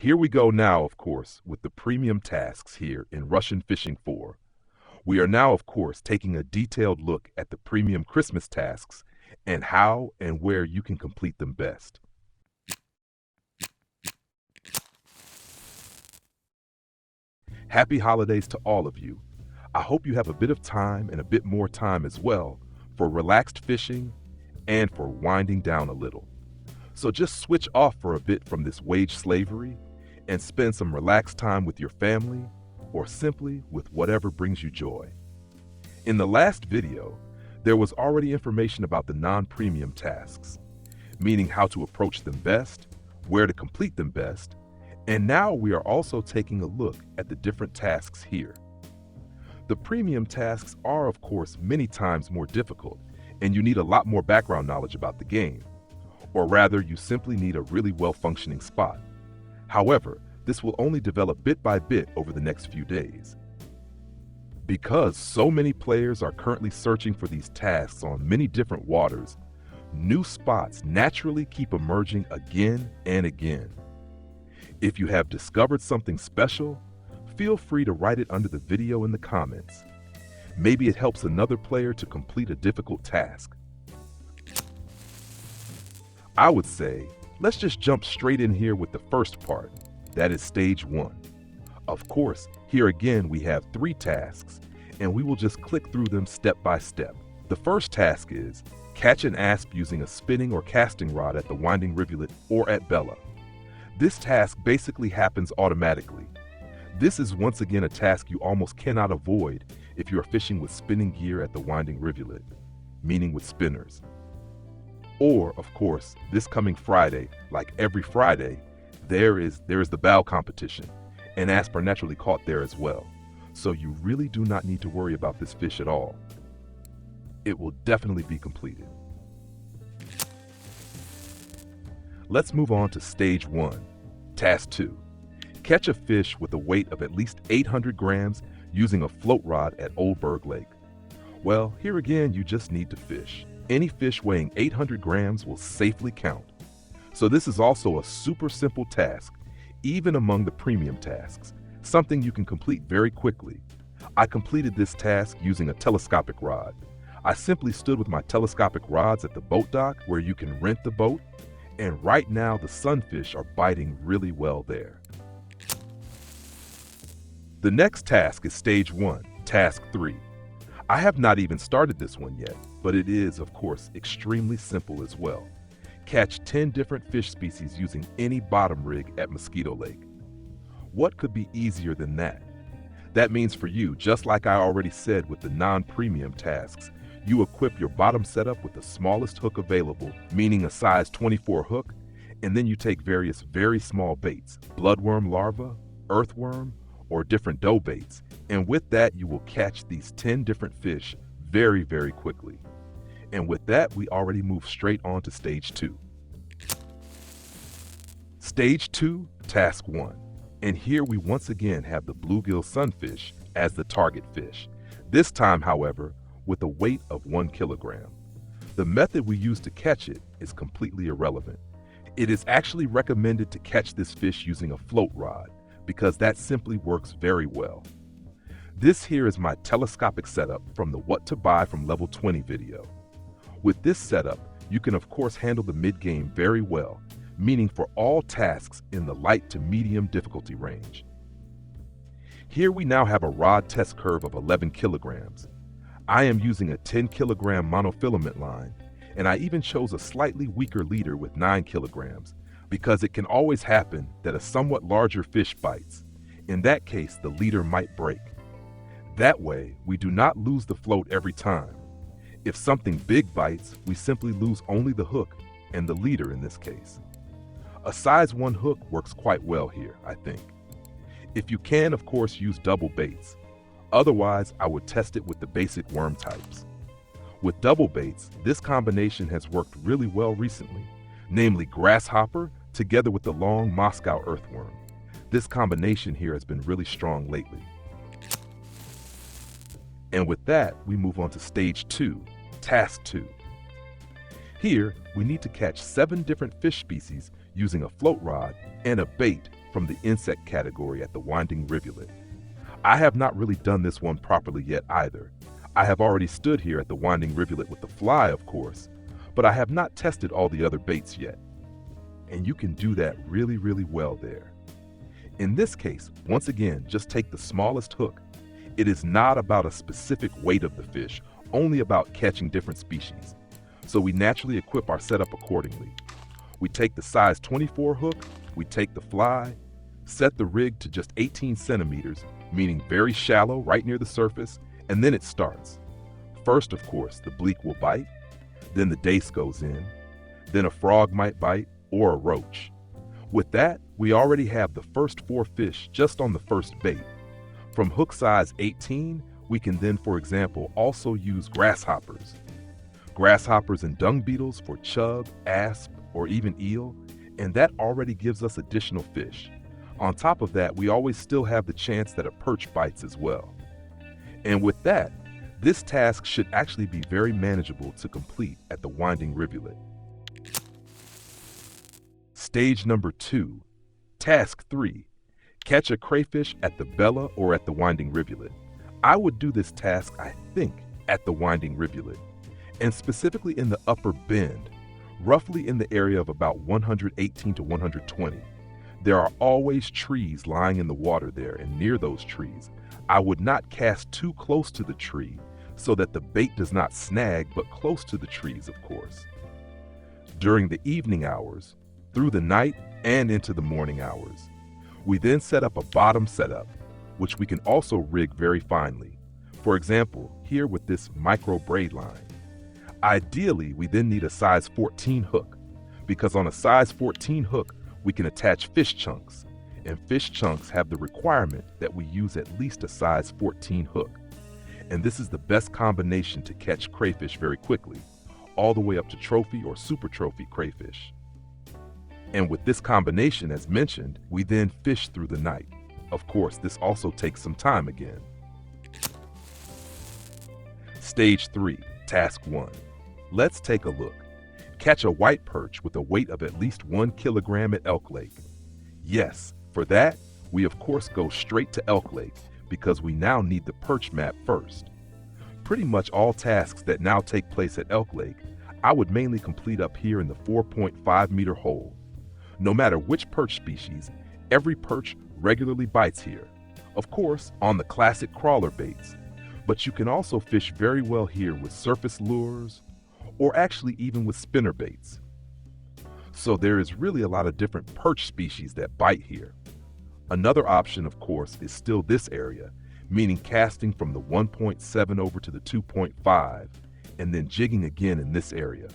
Here we go now, of course, with the premium tasks here in Russian Fishing 4. We are now, of course, taking a detailed look at the premium Christmas tasks and how and where you can complete them best. Happy holidays to all of you. I hope you have a bit of time and a bit more time as well for relaxed fishing and for winding down a little. So just switch off for a bit from this wage slavery and spend some relaxed time with your family or simply with whatever brings you joy. In the last video, there was already information about the non-premium tasks, meaning how to approach them best, where to complete them best, and now we are also taking a look at the different tasks here. The premium tasks are, of course, many times more difficult, and you need a lot more background knowledge about the game. Or rather, you simply need a really well-functioning spot. However, this will only develop bit by bit over the next few days. Because so many players are currently searching for these tasks on many different waters, new spots naturally keep emerging again and again. If you have discovered something special, feel free to write it under the video in the comments. Maybe it helps another player to complete a difficult task. I would say, let's just jump straight in here with the first part, that is stage 1. Of course, here again we have 3 tasks, and we will just click through them step by step. The first task is, catch an asp using a spinning or casting rod at the winding rivulet or at Bella. This task basically happens automatically. This is once again a task you almost cannot avoid if you are fishing with spinning gear at the winding rivulet, meaning with spinners. Or, of course, this coming Friday, like every Friday, there is the bow competition, and asp are naturally caught there as well. So you really do not need to worry about this fish at all. It will definitely be completed. Let's move on to stage 1, task 2. Catch a fish with a weight of at least 800 grams using a float rod at Oldberg Lake. Well, here again, you just need to fish. Any fish weighing 800 grams will safely count. So this is also a super simple task, even among the premium tasks, something you can complete very quickly. I completed this task using a telescopic rod. I simply stood with my telescopic rods at the boat dock where you can rent the boat, and right now the sunfish are biting really well there. The next task is stage 1, task 3. I have not even started this one yet, but it is, of course, extremely simple as well. Catch 10 different fish species using any bottom rig at Mosquito Lake. What could be easier than that? That means for you, just like I already said with the non-premium tasks, you equip your bottom setup with the smallest hook available, meaning a size 24 hook, and then you take various very small baits, bloodworm larvae, earthworm, or different dough baits, and with that you will catch these 10 different fish very, very quickly. And with that, we already move straight on to stage 2. Stage 2, task 1. And here we once again have the bluegill sunfish as the target fish. This time, however, with a weight of 1 kilogram. The method we use to catch it is completely irrelevant. It is actually recommended to catch this fish using a float rod because that simply works very well. This here is my telescopic setup from the What to Buy from Level 20 video. With this setup, you can of course handle the mid-game very well, meaning for all tasks in the light to medium difficulty range. Here we now have a rod test curve of 11 kilograms. I am using a 10 kilogram monofilament line, and I even chose a slightly weaker leader with 9 kilograms, because it can always happen that a somewhat larger fish bites. In that case, the leader might break. That way, we do not lose the float every time. If something big bites, we simply lose only the hook, and the leader in this case. A size 1 hook works quite well here, I think. If you can, of course, use double baits. Otherwise, I would test it with the basic worm types. With double baits, this combination has worked really well recently, namely grasshopper together with the long Moscow earthworm. This combination here has been really strong lately. And with that, we move on to stage 2, task 2. Here, we need to catch 7 different fish species using a float rod and a bait from the insect category at the winding rivulet. I have not really done this one properly yet either. I have already stood here at the winding rivulet with the fly, of course, but I have not tested all the other baits yet. And you can do that really, really well there. In this case, once again, just take the smallest hook. It is not about a specific weight of the fish, only about catching different species. So we naturally equip our setup accordingly. We take the size 24 hook, we take the fly, set the rig to just 18 centimeters, meaning very shallow, right near the surface, and then it starts. First, of course, the bleak will bite, then the dace goes in, then a frog might bite, or a roach. With that, we already have the first 4 fish just on the first bait. From hook size 18, we can then, for example, also use grasshoppers. Grasshoppers and dung beetles for chub, asp, or even eel, and that already gives us additional fish. On top of that, we always still have the chance that a perch bites as well. And with that, this task should actually be very manageable to complete at the winding rivulet. Stage number 2, task 3, catch a crayfish at the bella or at the winding rivulet. I would do this task, I think, at the winding rivulet, and specifically in the upper bend, roughly in the area of about 118 to 120. There are always trees lying in the water there, and near those trees, I would not cast too close to the tree so that the bait does not snag, but close to the trees, of course. During the evening hours, through the night, and into the morning hours, we then set up a bottom setup, which we can also rig very finely. For example, here with this micro braid line. Ideally, we then need a size 14 hook, because on a size 14 hook, we can attach fish chunks, and fish chunks have the requirement that we use at least a size 14 hook. And this is the best combination to catch crayfish very quickly, all the way up to trophy or super trophy crayfish. And with this combination, as mentioned, we then fish through the night. Of course, this also takes some time again. Stage 3, task 1. Let's take a look. Catch a white perch with a weight of at least 1 kilogram at Elk Lake. Yes, for that, we of course go straight to Elk Lake because we now need the perch map first. Pretty much all tasks that now take place at Elk Lake, I would mainly complete up here in the 4.5 meter hole. No matter which perch species, every perch regularly bites here. Of course, on the classic crawler baits, but you can also fish very well here with surface lures, or actually even with spinner baits. So there is really a lot of different perch species that bite here. Another option, of course, is still this area, meaning casting from the 1.7 over to the 2.5, and then jigging again in this area.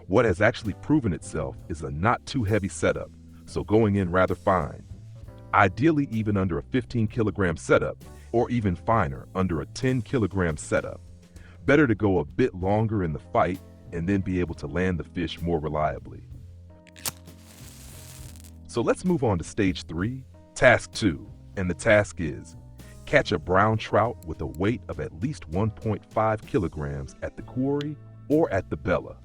What has actually proven itself is a not too heavy setup, so going in rather fine. Ideally even under a 15 kilogram setup, or even finer under a 10 kilogram setup. Better to go a bit longer in the fight and then be able to land the fish more reliably. So let's move on to stage 3, task 2, and the task is catch a brown trout with a weight of at least 1.5 kilograms at the quarry or at the bella.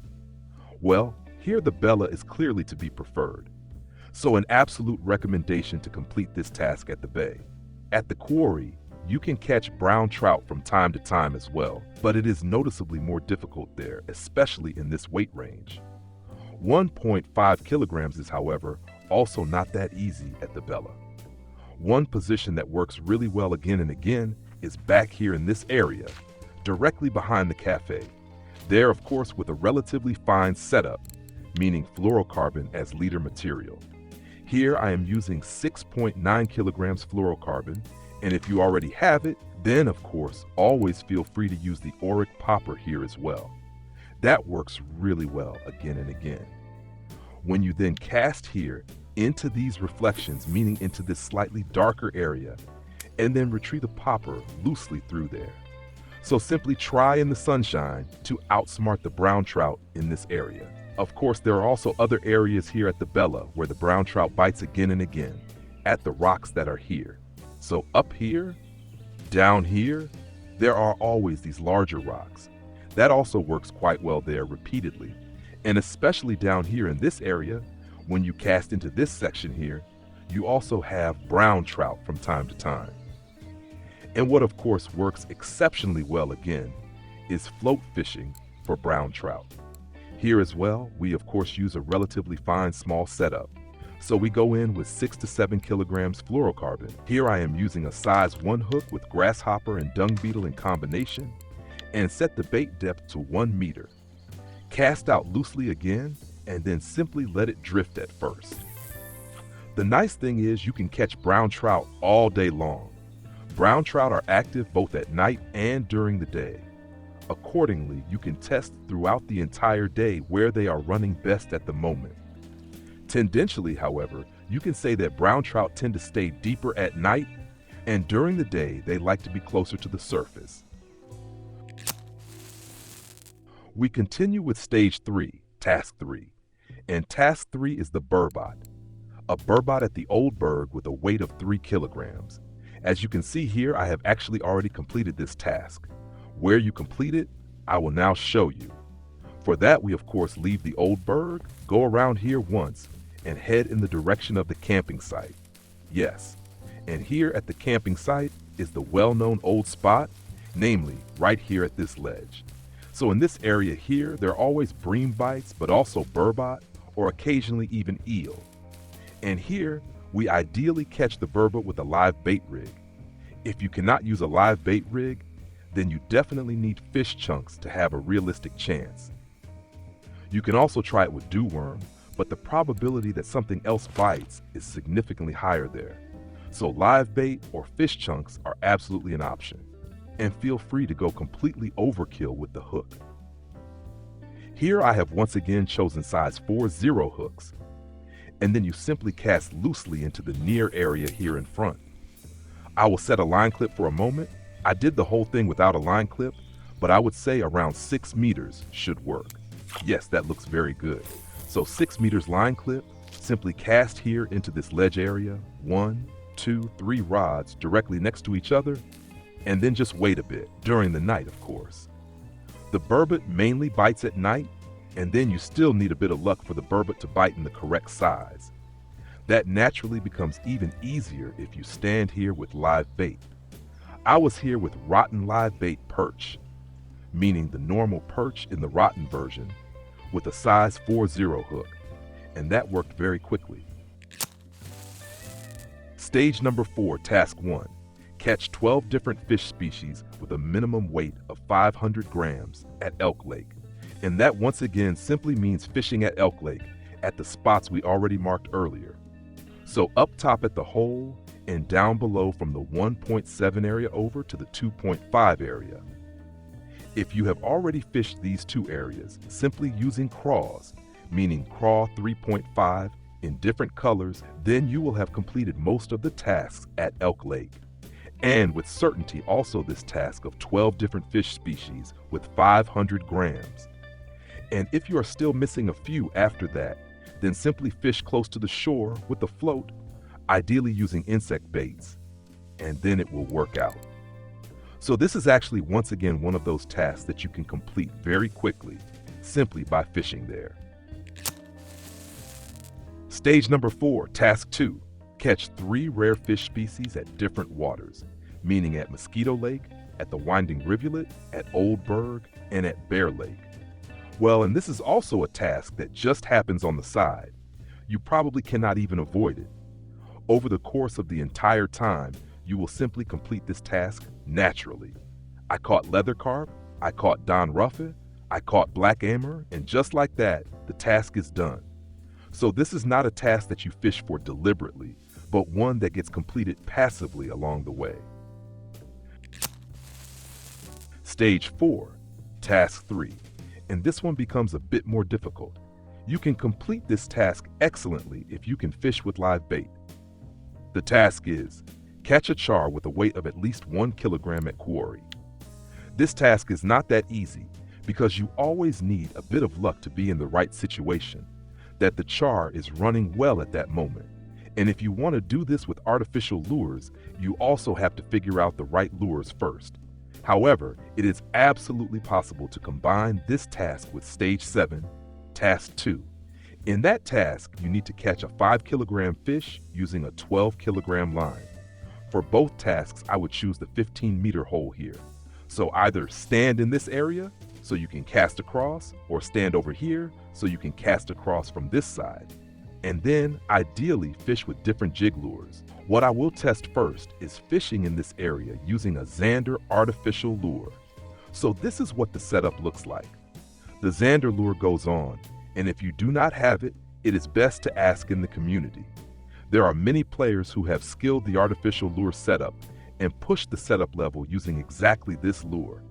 Well, here the bella is clearly to be preferred, so an absolute recommendation to complete this task at the bay. At the quarry, you can catch brown trout from time to time as well, but it is noticeably more difficult there, especially in this weight range. 1.5 kilograms is, however, also not that easy at the bella. One position that works really well again and again is back here in this area, directly behind the cafe. There, of course, with a relatively fine setup, meaning fluorocarbon as leader material. Here I am using 6.9 kilograms fluorocarbon, and if you already have it, then of course, always feel free to use the auric popper here as well. That works really well again and again. When you then cast here into these reflections, meaning into this slightly darker area, and then retrieve the popper loosely through there. So simply try in the sunshine to outsmart the brown trout in this area. Of course, there are also other areas here at the bella where the brown trout bites again and again, at the rocks that are here. So up here, down here, there are always these larger rocks. That also works quite well there repeatedly. And especially down here in this area, when you cast into this section here, you also have brown trout from time to time. And what of course works exceptionally well again is float fishing for brown trout. Here as well, we of course use a relatively fine small setup. So we go in with 6 to 7 kilograms fluorocarbon. Here I am using a size 1 hook with grasshopper and dung beetle in combination and set the bait depth to 1 meter. Cast out loosely again and then simply let it drift at first. The nice thing is you can catch brown trout all day long. Brown trout are active both at night and during the day. Accordingly, you can test throughout the entire day where they are running best at the moment. Tendentially, however, you can say that brown trout tend to stay deeper at night, and during the day they like to be closer to the surface. We continue with stage 3, task 3, and task 3 is the burbot. A burbot at the old berg with a weight of 3 kilograms. As you can see here, I have actually already completed this task. Where you complete it, I will now show you. For that, we of course leave the old berg, go around here once, and head in the direction of the camping site. Yes, and here at the camping site is the well-known old spot, namely right here at this ledge. So in this area here, there are always bream bites, but also burbot, or occasionally even eel. And here, we ideally catch the burbot with a live bait rig. If you cannot use a live bait rig, then you definitely need fish chunks to have a realistic chance. You can also try it with dew worm, but the probability that something else bites is significantly higher there. So live bait or fish chunks are absolutely an option. And feel free to go completely overkill with the hook. Here I have once again chosen size 4-0 hooks, and then you simply cast loosely into the near area here in front. I will set a line clip for a moment. I did the whole thing without a line clip, but I would say around 6 meters should work. Yes, that looks very good. So 6 meters line clip, simply cast here into this ledge area, 1, 2, 3 rods directly next to each other, and then just wait a bit, during the night of course. The burbot mainly bites at night, and then you still need a bit of luck for the burbot to bite in the correct size. That naturally becomes even easier if you stand here with live bait. I was here with rotten live bait perch, meaning the normal perch in the rotten version, with a size 4-0 hook, and that worked very quickly. Stage number 4, task 1. Catch 12 different fish species with a minimum weight of 500 grams at Elk Lake. And that once again simply means fishing at Elk Lake at the spots we already marked earlier. So up top at the hole and down below from the 1.7 area over to the 2.5 area. If you have already fished these 2 areas simply using craws, meaning craw 3.5 in different colors, then you will have completed most of the tasks at Elk Lake. And with certainty also this task of 12 different fish species with 500 grams. And if you are still missing a few after that, then simply fish close to the shore with a float, ideally using insect baits, and then it will work out. So this is actually once again one of those tasks that you can complete very quickly, simply by fishing there. Stage number 4, task 2. Catch 3 rare fish species at different waters, meaning at Mosquito Lake, at the Winding Rivulet, at Old Berg, and at Bear Lake. Well, and this is also a task that just happens on the side. You probably cannot even avoid it. Over the course of the entire time, you will simply complete this task naturally. I caught leather carp, I caught Don Ruffin, I caught black amber, and just like that, the task is done. So this is not a task that you fish for deliberately, but one that gets completed passively along the way. Stage 4, task 3, and this one becomes a bit more difficult. You can complete this task excellently if you can fish with live bait. The task is, catch a char with a weight of at least 1 kilogram at quarry. This task is not that easy because you always need a bit of luck to be in the right situation, that the char is running well at that moment. And if you want to do this with artificial lures, you also have to figure out the right lures first. However, it is absolutely possible to combine this task with stage 7, task 2, In that task, you need to catch a 5 kilogram fish using a 12 kilogram line. For both tasks, I would choose the 15-meter hole here. So either stand in this area so you can cast across, or stand over here so you can cast across from this side. And then, ideally, fish with different jig lures. What I will test first is fishing in this area using a Zander artificial lure. So this is what the setup looks like. The Zander lure goes on, and if you do not have it, it is best to ask in the community. There are many players who have skilled the artificial lure setup and pushed the setup level using exactly this lure.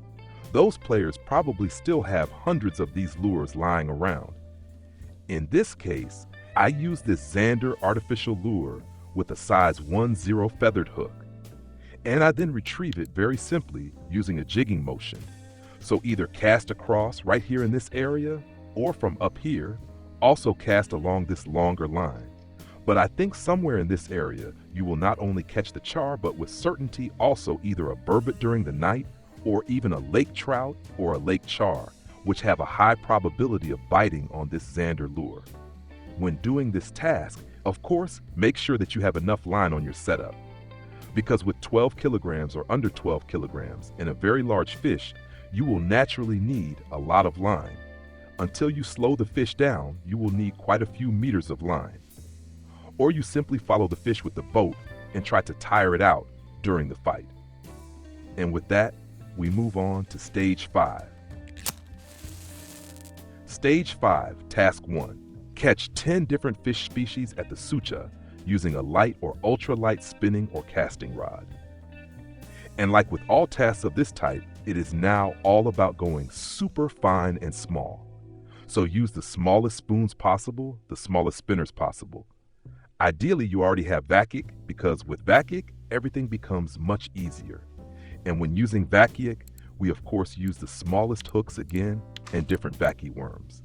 Those players probably still have hundreds of these lures lying around. In this case, I use this Zander artificial lure with a size 1/0 feathered hook, and I then retrieve it very simply using a jigging motion. So either cast across right here in this area, or from up here, also cast along this longer line. But I think somewhere in this area, you will not only catch the char, but with certainty also either a burbot during the night, or even a lake trout or a lake char, which have a high probability of biting on this Zander lure. When doing this task, of course, make sure that you have enough line on your setup. Because with 12 kilograms or under 12 kilograms in a very large fish, you will naturally need a lot of line. Until you slow the fish down, you will need quite a few meters of line. Or you simply follow the fish with the boat and try to tire it out during the fight. And with that, we move on to Stage 5. Stage 5, Task 1. Catch 10 different fish species at the sucha using a light or ultralight spinning or casting rod. And like with all tasks of this type, it is now all about going super fine and small. So use the smallest spoons possible, the smallest spinners possible. Ideally, you already have vacuic, because with vacuic, everything becomes much easier. And when using vacuic, we of course use the smallest hooks again and different vacuum worms.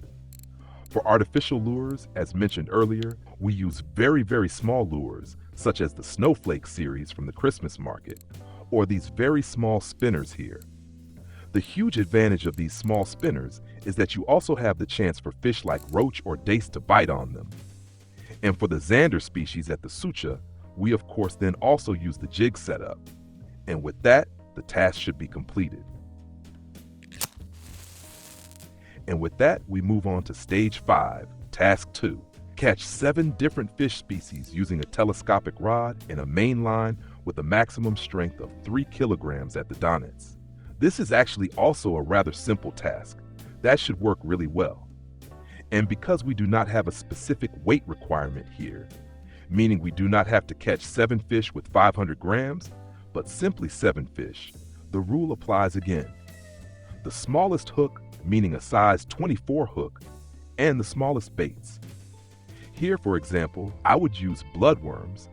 For artificial lures, as mentioned earlier, we use very, very small lures, such as the Snowflake series from the Christmas market, or these very small spinners here. The huge advantage of these small spinners is that you also have the chance for fish like roach or dace to bite on them. And for the Zander species at the sucha, we of course then also use the jig setup. And with that, the task should be completed. And with that, we move on to Stage 5, Task 2. Catch 7 different fish species using a telescopic rod and a main line with a maximum strength of 3 kilograms at the donnets. This is actually also a rather simple task. That should work really well. And because we do not have a specific weight requirement here, meaning we do not have to catch 7 fish with 500 grams, but simply 7 fish, the rule applies again. The smallest hook, meaning a size 24 hook, and the smallest baits. Here, for example, I would use bloodworms,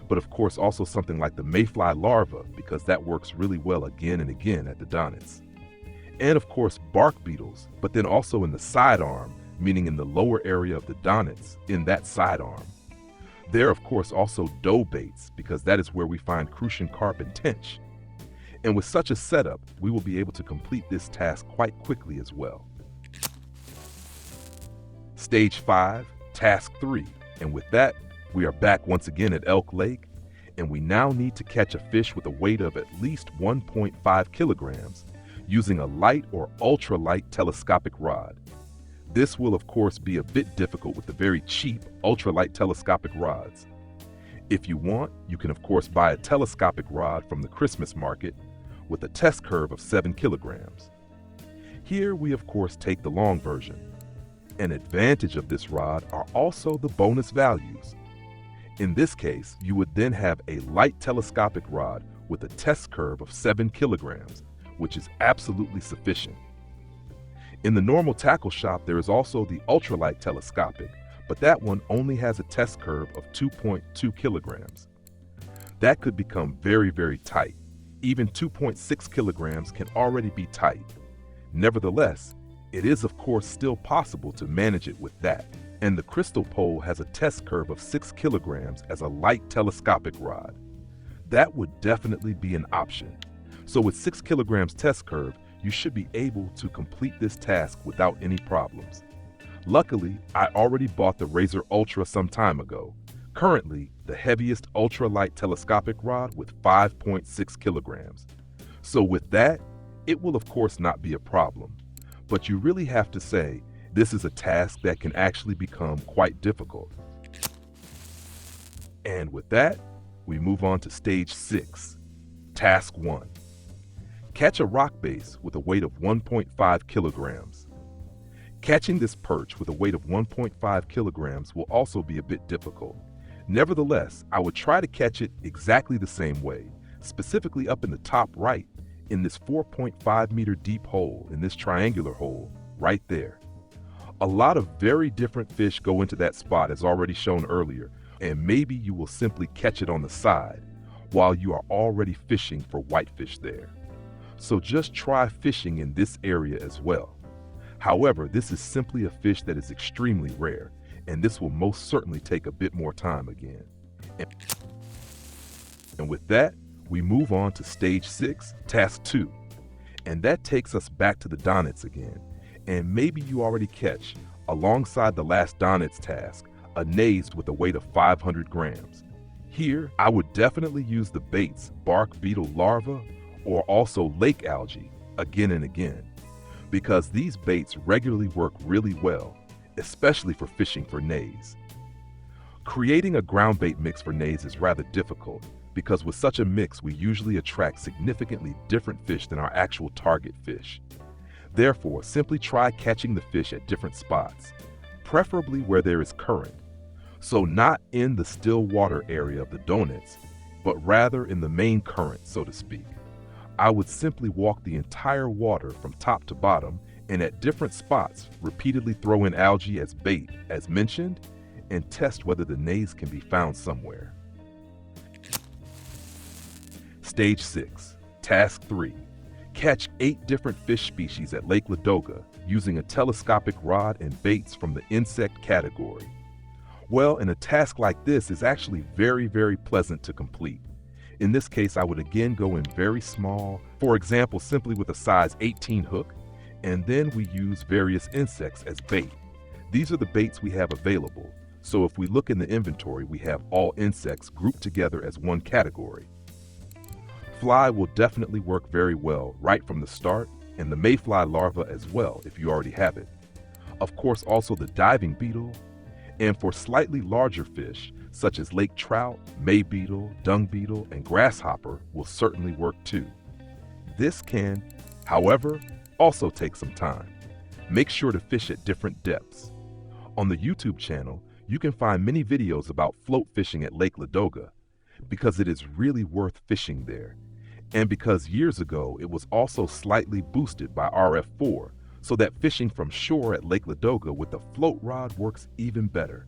but of course also something like the mayfly larva, because that works really well again and again at the donnets. And of course bark beetles, but then also in the sidearm, meaning in the lower area of the donnets, in that sidearm. There of course also dough baits, because that is where we find crucian carp and tench. And with such a setup, we will be able to complete this task quite quickly as well. Stage 5, Task 3, and with that, we are back once again at Elk Lake, and we now need to catch a fish with a weight of at least 1.5 kilograms using a light or ultralight telescopic rod. This will of course be a bit difficult with the very cheap ultralight telescopic rods. If you want, you can of course buy a telescopic rod from the Christmas market with a test curve of 7 kilograms. Here we of course take the long version. An advantage of this rod are also the bonus values. In this case, you would then have a light telescopic rod with a test curve of 7 kilograms, which is absolutely sufficient. In the normal tackle shop, there is also the ultralight telescopic, but that one only has a test curve of 2.2 kilograms. That could become very, very tight. Even 2.6 kilograms can already be tight. Nevertheless, it is of course still possible to manage it with that. And the crystal pole has a test curve of 6 kilograms as a light telescopic rod. That would definitely be an option. So with 6 kilograms test curve, you should be able to complete this task without any problems. Luckily, I already bought the Razor Ultra some time ago, currently the heaviest ultralight telescopic rod with 5.6 kilograms. So with that, it will of course not be a problem. But you really have to say, this is a task that can actually become quite difficult. And with that, we move on to stage 6, task 1. Catch a rock bass with a weight of 1.5 kilograms. Catching this perch with a weight of 1.5 kilograms will also be a bit difficult. Nevertheless, I would try to catch it exactly the same way, specifically up in the top right, in this 4.5 meter deep hole, in this triangular hole, right there. A lot of very different fish go into that spot as already shown earlier, and maybe you will simply catch it on the side, while you are already fishing for whitefish there. So just try fishing in this area as well. However, this is simply a fish that is extremely rare, and this will most certainly take a bit more time again. And with that, we move on to stage 6, task 2. And that takes us back to the Donnets again. And maybe you already catch, alongside the last Donnets task, a naze with a weight of 500 grams. Here, I would definitely use the baits bark beetle larva or also lake algae again and again, because these baits regularly work really well, especially for fishing for naze. Creating a ground bait mix for naze is rather difficult, because with such a mix we usually attract significantly different fish than our actual target fish. Therefore, simply try catching the fish at different spots, preferably where there is current. So not in the still water area of the Donnets, but rather in the main current, so to speak. I would simply walk the entire water from top to bottom and at different spots repeatedly throw in algae as bait, as mentioned, and test whether the naze can be found somewhere. Stage 6, task 3. Catch 8 different fish species at Lake Ladoga using a telescopic rod and baits from the insect category. Well, and a task like this is actually very, very pleasant to complete. In this case, I would again go in very small, for example, simply with a size 18 hook, and then we use various insects as bait. These are the baits we have available, so if we look in the inventory, we have all insects grouped together as one category. Fly will definitely work very well right from the start, and the mayfly larva as well if you already have it. Of course, also the diving beetle, and for slightly larger fish, such as lake trout, may beetle, dung beetle, and grasshopper will certainly work too. This can, however, also take some time. Make sure to fish at different depths. On the YouTube channel, you can find many videos about float fishing at Lake Ladoga, because it is really worth fishing there, and because years ago it was also slightly boosted by RF4, so that fishing from shore at Lake Ladoga with a float rod works even better.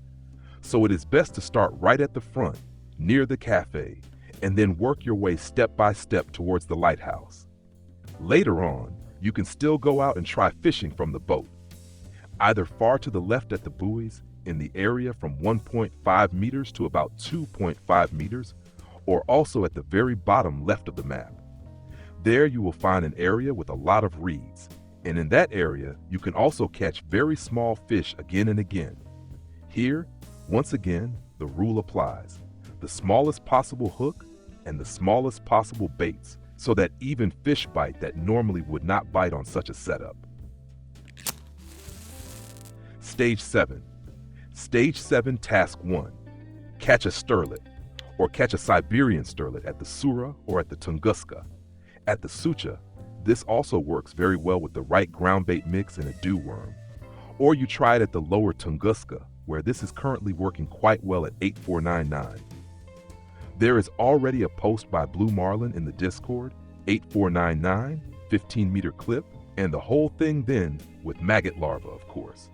So it is best to start right at the front, near the cafe, and then work your way step by step towards the lighthouse. Later on, you can still go out and try fishing from the boat, either far to the left at the buoys, in the area from 1.5 meters to about 2.5 meters, or also at the very bottom left of the map. There you will find an area with a lot of reeds, and in that area you can also catch very small fish again and again. Here, once again, the rule applies. The smallest possible hook and the smallest possible baits, so that even fish bite that normally would not bite on such a setup. Stage 7. Stage 7, Task 1. Catch a sterlet, or catch a Siberian sterlet at the Sura or at the Tunguska. At the Sucha, this also works very well with the right ground bait mix and a dew worm. Or you try it at the lower Tunguska, where this is currently working quite well at 8499. There is already a post by Blue Marlin in the Discord, 8499, 15-meter clip, and the whole thing then with maggot larva, of course.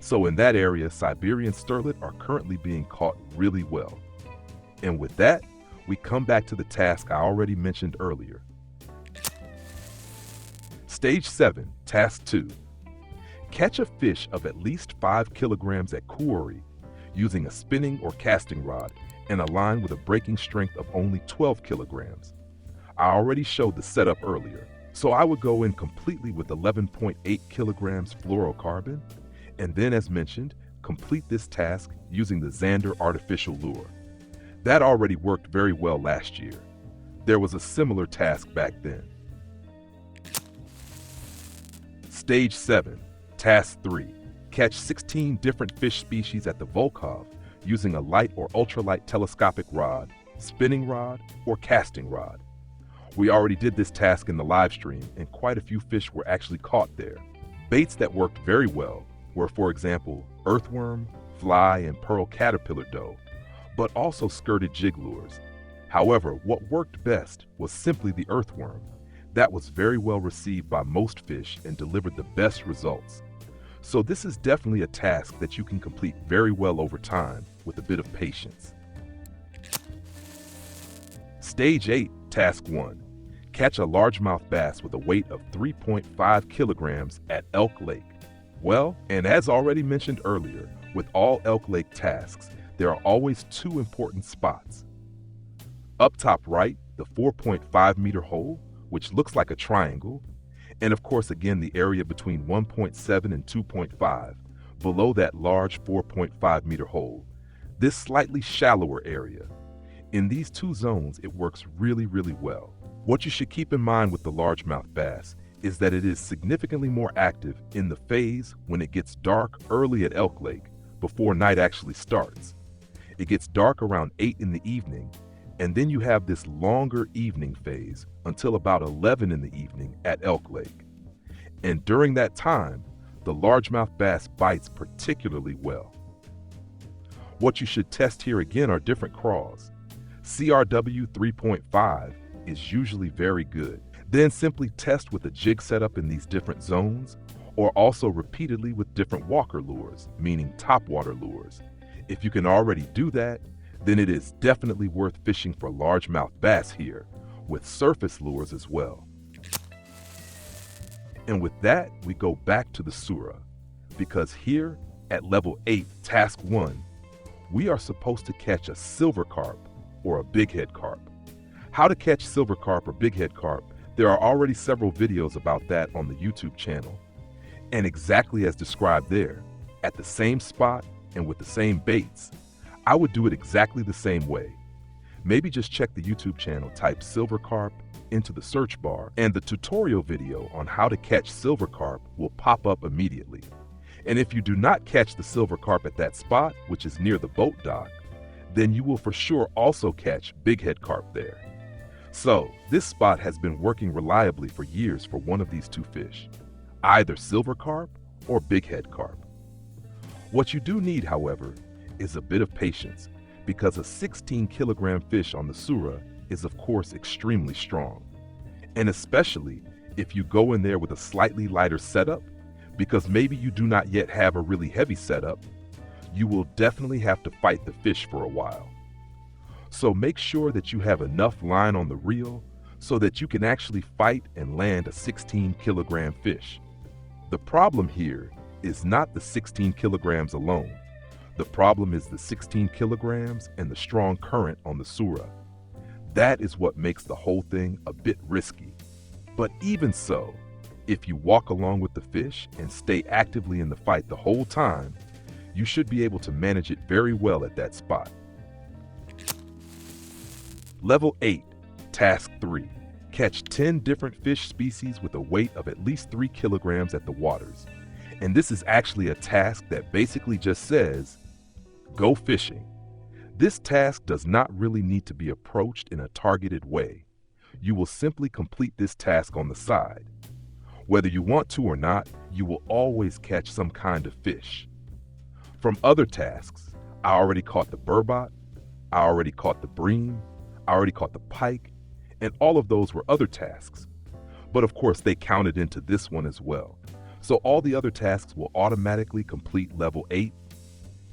So in that area, Siberian sterlet are currently being caught really well. And with that, we come back to the task I already mentioned earlier. Stage 7, Task 2. Catch a fish of at least 5 kilograms at Kuori using a spinning or casting rod and a line with a breaking strength of only 12 kilograms. I already showed the setup earlier, so I would go in completely with 11.8 kilograms fluorocarbon, And then, as mentioned, complete this task using the Xander artificial lure. That already worked very well last year. There was a similar task back then. Stage 7, Task 3. Catch 16 different fish species at the Volkhov using a light or ultralight telescopic rod, spinning rod, or casting rod. We already did this task in the live stream, and quite a few fish were actually caught there. Baits that worked very well were, for example, earthworm, fly, and pearl caterpillar dough, but also skirted jig lures. However, what worked best was simply the earthworm. That was very well received by most fish and delivered the best results. So this is definitely a task that you can complete very well over time with a bit of patience. Stage 8, Task 1. Catch a largemouth bass with a weight of 3.5 kilograms at Elk Lake. Well, and as already mentioned earlier, with all Elk Lake tasks, there are always two important spots. Up top right, the 4.5 meter hole, which looks like a triangle, and of course again the area between 1.7 and 2.5, below that large 4.5 meter hole, this slightly shallower area. In these two zones, it works really well. What you should keep in mind with the largemouth bass is that it is significantly more active in the phase when it gets dark early at Elk Lake, before night actually starts. It gets dark around 8 in the evening, and then you have this longer evening phase until about 11 in the evening at Elk Lake. And during that time, the largemouth bass bites particularly well. What you should test here again are different craws. CRW 3.5 is usually very good. Then simply test with a jig setup in these different zones, or also repeatedly with different walker lures, meaning topwater lures. If you can already do that, then it is definitely worth fishing for largemouth bass here, with surface lures as well. And with that, we go back to the Sura, because here at level 8, task 1, we are supposed to catch a silver carp or a bighead carp. How to catch silver carp or bighead carp, there are already several videos about that on the YouTube channel. And exactly as described there, at the same spot and with the same baits, I would do it exactly the same way. Maybe just check the YouTube channel, type silver carp into the search bar, and the tutorial video on how to catch silver carp will pop up immediately. And if you do not catch the silver carp at that spot, which is near the boat dock, then you will for sure also catch bighead carp there. So this spot has been working reliably for years for one of these two fish, either silver carp or bighead carp. What you do need, however, is a bit of patience, because a 16-kilogram fish on the Sura is of course extremely strong. And especially if you go in there with a slightly lighter setup, because maybe you do not yet have a really heavy setup, you will definitely have to fight the fish for a while. So make sure that you have enough line on the reel so that you can actually fight and land a 16-kilogram fish. The problem here is not the 16 kilograms alone. The problem is the 16 kilograms and the strong current on the Sura. That is what makes the whole thing a bit risky. But even so, if you walk along with the fish and stay actively in the fight the whole time, you should be able to manage it very well at that spot. Level 8, Task 3. Catch 10 different fish species with a weight of at least 3 kilograms at the waters. And this is actually a task that basically just says, go fishing. This task does not really need to be approached in a targeted way. You will simply complete this task on the side. Whether you want to or not, you will always catch some kind of fish. From other tasks, I already caught the burbot, I already caught the bream, I already caught the pike, and all of those were other tasks. But of course they counted into this one as well. So all the other tasks will automatically complete level 8,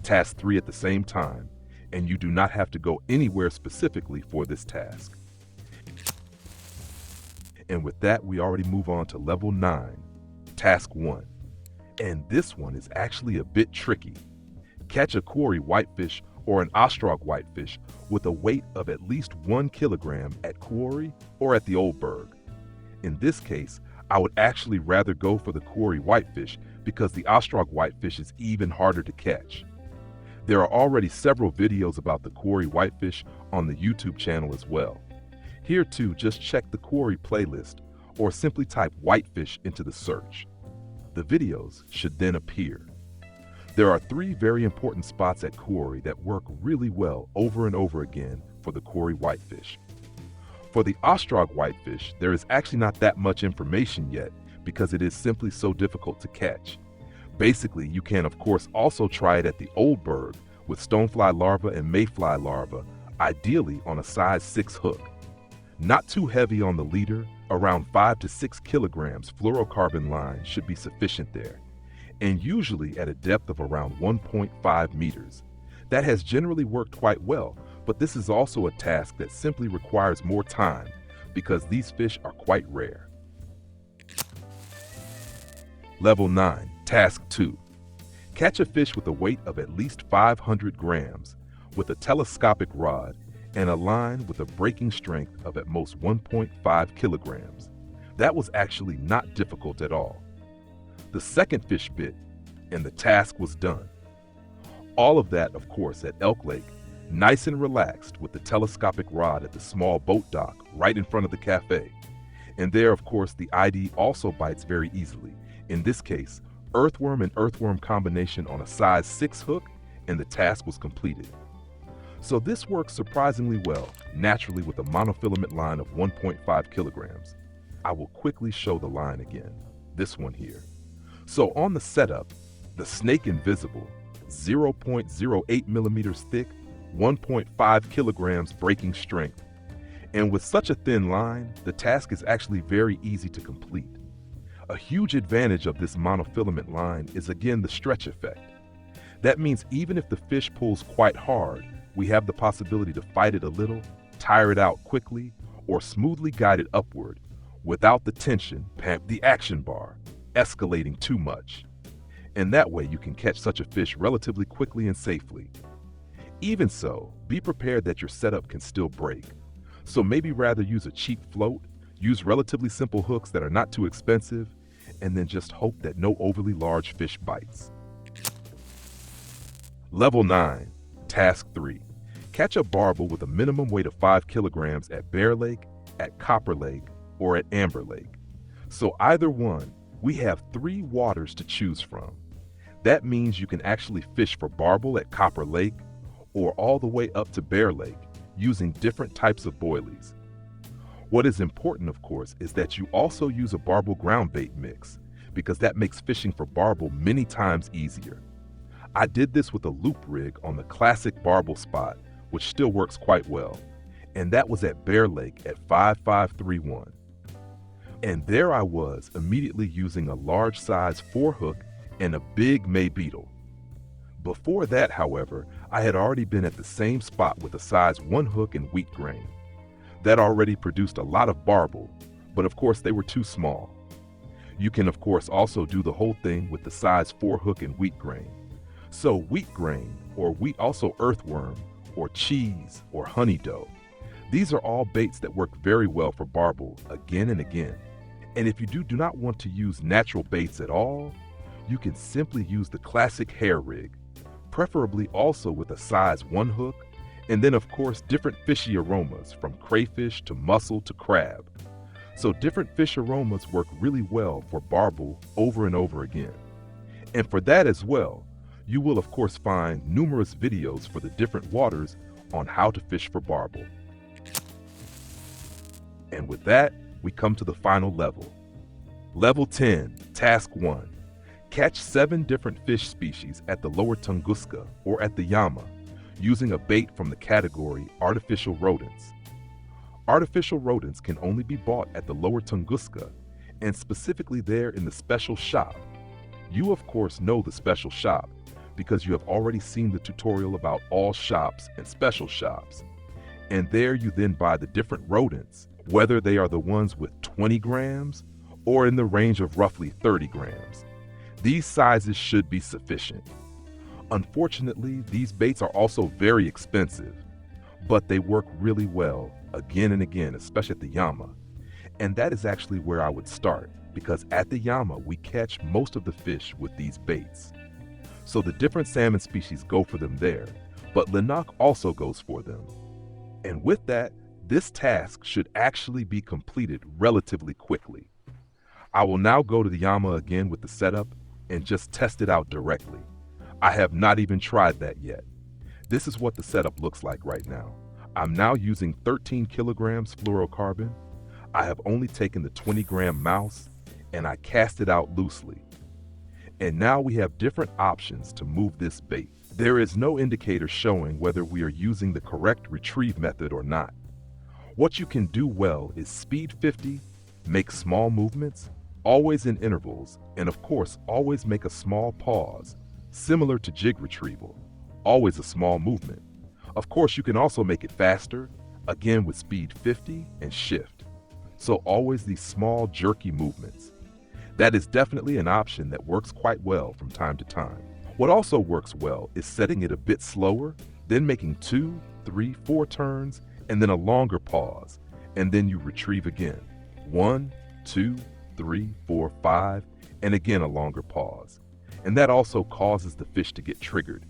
task 3 at the same time, and you do not have to go anywhere specifically for this task. And with that, we already move on to level 9, task 1. And this one is actually a bit tricky. Catch a quarry whitefish or an ostrog whitefish with a weight of at least 1 kilogram at quarry or at the Old Berg. In this case, I would actually rather go for the quarry whitefish because the Ostrog whitefish is even harder to catch. There are already several videos about the quarry whitefish on the YouTube channel as well. Here too, just check the quarry playlist or simply type whitefish into the search. The videos should then appear. There are 3 very important spots at quarry that work really well over and over again for the quarry whitefish. For the Ostrog whitefish, there is actually not that much information yet because it is simply so difficult to catch. Basically, you can of course also try it at the old berg with stonefly larva and mayfly larva, ideally on a size 6 hook. Not too heavy on the leader, around 5 to 6 kilograms fluorocarbon line should be sufficient there, and usually at a depth of around 1.5 meters. That has generally worked quite well, but this is also a task that simply requires more time because these fish are quite rare. Level 9, Task 2. Catch a fish with a weight of at least 500 grams with a telescopic rod and a line with a breaking strength of at most 1.5 kilograms. That was actually not difficult at all. The second fish bit, and the task was done. All of that, of course, at Elk Lake, nice and relaxed with the telescopic rod at the small boat dock right in front of the cafe. And there, of course, the ID also bites very easily. In this case, earthworm and earthworm combination on a size 6 hook, and the task was completed. So this works surprisingly well, naturally with a monofilament line of 1.5 kilograms. I will quickly show the line again, this one here. So on the setup, the Snake Invisible, 0.08 millimeters thick, 1.5 kilograms breaking strength. And with such a thin line, the task is actually very easy to complete. A huge advantage of this monofilament line is again the stretch effect. That means even if the fish pulls quite hard, we have the possibility to fight it a little, tire it out quickly, or smoothly guide it upward without the tension, the action bar, escalating too much. And that way you can catch such a fish relatively quickly and safely. Even so, be prepared that your setup can still break. So maybe rather use a cheap float, use relatively simple hooks that are not too expensive, and then just hope that no overly large fish bites. Level 9, Task 3. Catch a barbel with a minimum weight of 5 kilograms at Bear Lake, at Copper Lake, or at Amber Lake. So either one, we have 3 waters to choose from. That means you can actually fish for barbel at Copper Lake, or all the way up to Bear Lake, using different types of boilies. What is important, of course, is that you also use a barbel ground bait mix, because that makes fishing for barbel many times easier. I did this with a loop rig on the classic barbel spot, which still works quite well, and that was at Bear Lake at 5531. And there I was, immediately using a large size 4 hook and a big May beetle. Before that, however, I had already been at the same spot with a size 1 hook and wheat grain. That already produced a lot of barbel, but of course they were too small. You can of course also do the whole thing with the size 4 hook and wheat grain. So wheat grain, or wheat also earthworm, or cheese, or honey dough. These are all baits that work very well for barbel again and again. And if you do not want to use natural baits at all, you can simply use the classic hair rig, preferably also with a size 1 hook, and then of course different fishy aromas from crayfish to mussel to crab. So different fish aromas work really well for barbel over and over again. And for that as well, you will of course find numerous videos for the different waters on how to fish for barbel. And with that, we come to the final level. Level 10, Task 1. Catch 7 different fish species at the Lower Tunguska or at the Yama, using a bait from the category Artificial Rodents. Artificial rodents can only be bought at the Lower Tunguska, and specifically there in the special shop. You of course know the special shop, because you have already seen the tutorial about all shops and special shops. And there you then buy the different rodents, whether they are the ones with 20 grams or in the range of roughly 30 grams. These sizes should be sufficient. Unfortunately, these baits are also very expensive, but they work really well again and again, especially at the Yama. And that is actually where I would start, because at the Yama we catch most of the fish with these baits. So the different salmon species go for them there, but Lenok also goes for them. And with that, this task should actually be completed relatively quickly. I will now go to the Yama again with the setup and just test it out directly. I have not even tried that yet. This is what the setup looks like right now. I'm now using 13 kilograms fluorocarbon. I have only taken the 20-gram mouse and I cast it out loosely. And now we have different options to move this bait. There is no indicator showing whether we are using the correct retrieve method or not. What you can do well is speed 50, make small movements, always in intervals, and of course always make a small pause, similar to jig retrieval, always a small movement. Of course you can also make it faster, again with speed 50 and shift. So always these small jerky movements. That is definitely an option that works quite well from time to time. What also works well is setting it a bit slower, then making 2, 3, 4 turns, and then a longer pause, and then you retrieve again. 1, 2, 3, 4, 5, and again a longer pause. And that also causes the fish to get triggered.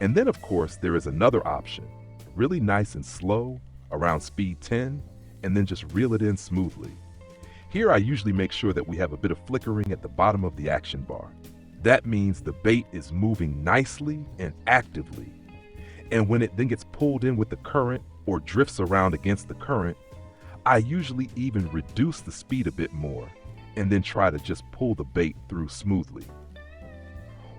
And then of course there is another option, really nice and slow, around speed 10, and then just reel it in smoothly. Here I usually make sure that we have a bit of flickering at the bottom of the action bar. That means the bait is moving nicely and actively. And when it then gets pulled in with the current or drifts around against the current, I usually even reduce the speed a bit more and then try to just pull the bait through smoothly.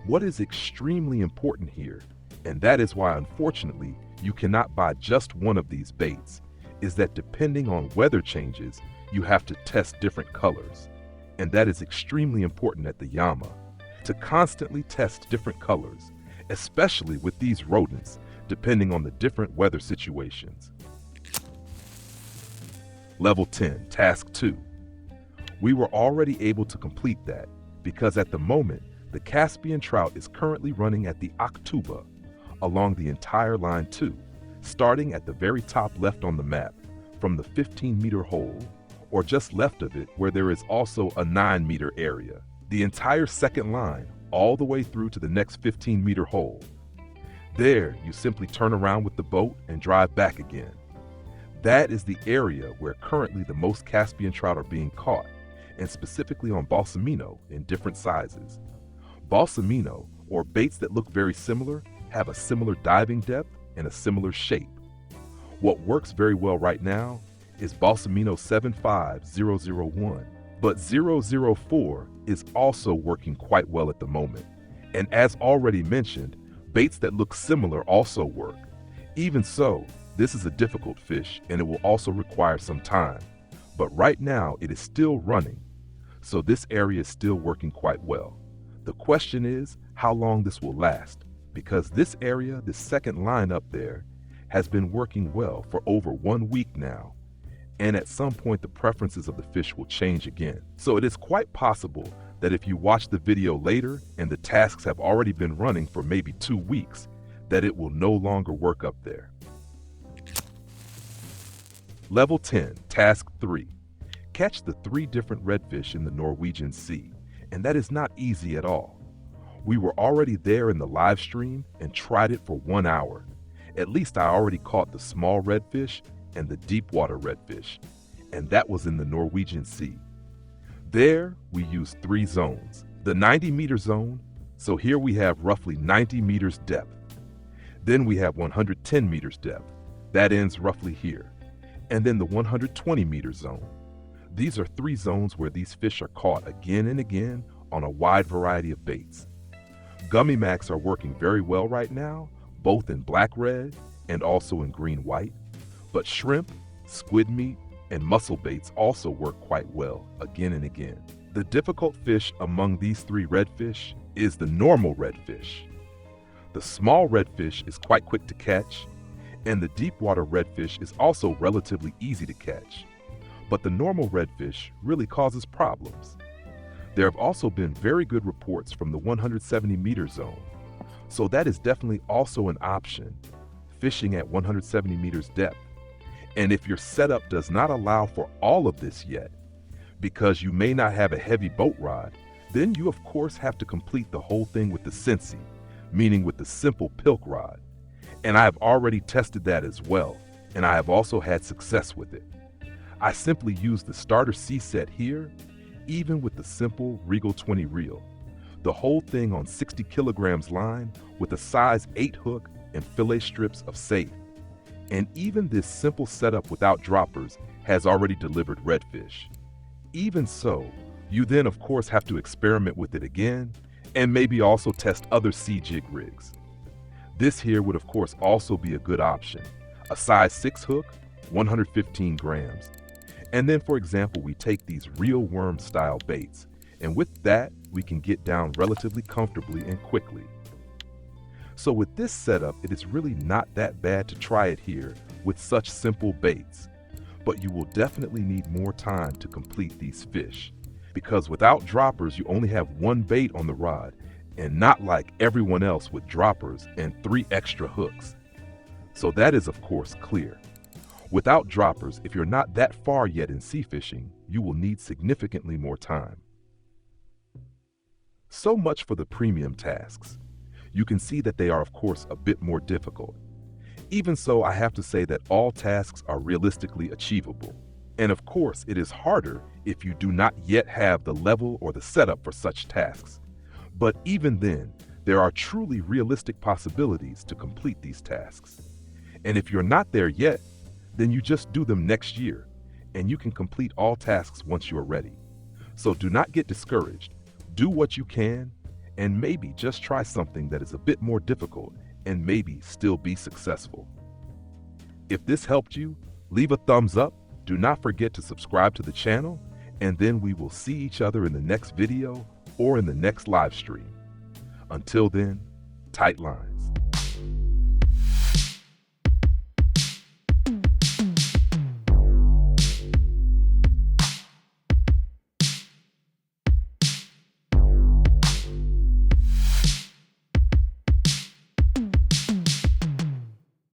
What is extremely important here, and that is why unfortunately you cannot buy just one of these baits, is that depending on weather changes, you have to test different colors. And that is extremely important at the Yama, to constantly test different colors, especially with these rodents, depending on the different weather situations. Level 10, Task 2. We were already able to complete that because at the moment, the Caspian trout is currently running at the Aktuba along the entire line 2, starting at the very top left on the map from the 15-meter hole, or just left of it where there is also a 9-meter area. The entire second line, all the way through to the next 15-meter hole. There, you simply turn around with the boat and drive back again. That is the area where currently the most Caspian trout are being caught, and specifically on balsamino in different sizes. Balsamino, or baits that look very similar, have a similar diving depth and a similar shape. What works very well right now is balsamino 75001, but 004 is also working quite well at the moment. And as already mentioned, baits that look similar also work. Even so, this is a difficult fish and it will also require some time. But right now it is still running, so this area is still working quite well. The question is how long this will last, because this area, this second line up there, has been working well for over 1 week now. And at some point the preferences of the fish will change again. So it is quite possible that if you watch the video later and the tasks have already been running for maybe 2 weeks, that it will no longer work up there. Level 10, Task 3. Catch the 3 different redfish in the Norwegian Sea, and that is not easy at all. We were already there in the live stream and tried it for 1 hour. At least I already caught the small redfish and the deep water redfish, and that was in the Norwegian Sea. There, we used 3 zones. The 90-meter zone, so here we have roughly 90 meters depth. Then we have 110 meters depth. That ends roughly here. And then the 120-meter zone. These are 3 zones where these fish are caught again and again on a wide variety of baits. Gummy Macs are working very well right now, both in black red and also in green white. But shrimp, squid meat, and mussel baits also work quite well again and again. The difficult fish among these 3 redfish is the normal redfish. The small redfish is quite quick to catch, and the deep water redfish is also relatively easy to catch. But the normal redfish really causes problems. There have also been very good reports from the 170-meter zone, so that is definitely also an option, fishing at 170 meters depth. And if your setup does not allow for all of this yet, Because you may not have a heavy boat rod, then you of course have to complete the whole thing with the Sensi, meaning with the simple pilk rod. And I have already tested that as well, and I have also had success with it. I simply use the starter C set here, even with the simple Regal 20 reel. The whole thing on 60 kilograms line with a size 8 hook and fillet strips of safe. And even this simple setup without droppers has already delivered redfish. Even so, you then of course have to experiment with it again and maybe also test other sea jig rigs. This here would of course also be a good option. A size 6 hook, 115 grams. And then for example, we take these real worm style baits, and with that, we can get down relatively comfortably and quickly. So with this setup, it is really not that bad to try it here with such simple baits. But you will definitely need more time to complete these fish, because without droppers, you only have one bait on the rod, and not like everyone else with droppers and 3 extra hooks. So that is of course clear. Without droppers, if you're not that far yet in sea fishing, you will need significantly more time. So much for the premium tasks. You can see that they are of course a bit more difficult. Even so, I have to say that all tasks are realistically achievable. And of course, it is harder if you do not yet have the level or the setup for such tasks. But even then, there are truly realistic possibilities to complete these tasks. And if you're not there yet, then you just do them next year, and you can complete all tasks once you are ready. So do not get discouraged. Do what you can, and maybe just try something that is a bit more difficult and maybe still be successful. If this helped you, leave a thumbs up. Do not forget to subscribe to the channel, and then we will see each other in the next video or in the next live stream. Until then, tight line.